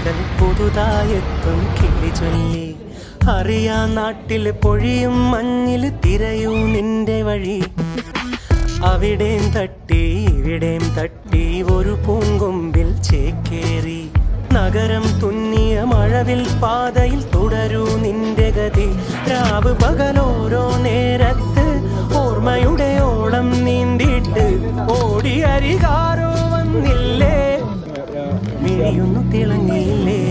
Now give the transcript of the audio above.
പകൽ പുതുതായെത്തും കിളി ചൊല്ലി. അറിയാ നാട്ടിൽ പൊഴിയും മഞ്ഞിൽ തിരയൂ നിന്റെ വഴി. അവിടേം തട്ടി ഇവിടേം തട്ടി ഒരു പൂങ്കൊമ്പിൽ ചേക്കേറി. നഗരം തുന്നിയ മഴവിൽ പാതയിൽ തുടരൂ നിന്റെ ഗതി. രാവ് പകലോരോ നേരത്ത് ഓർമ്മയുടെ ഓളം നീന്തിയിട്ട് ഓടി അരികാരോ വന്നില്ലേ, മിഴിയൊന്നു തിളങ്ങിയില്ലേ.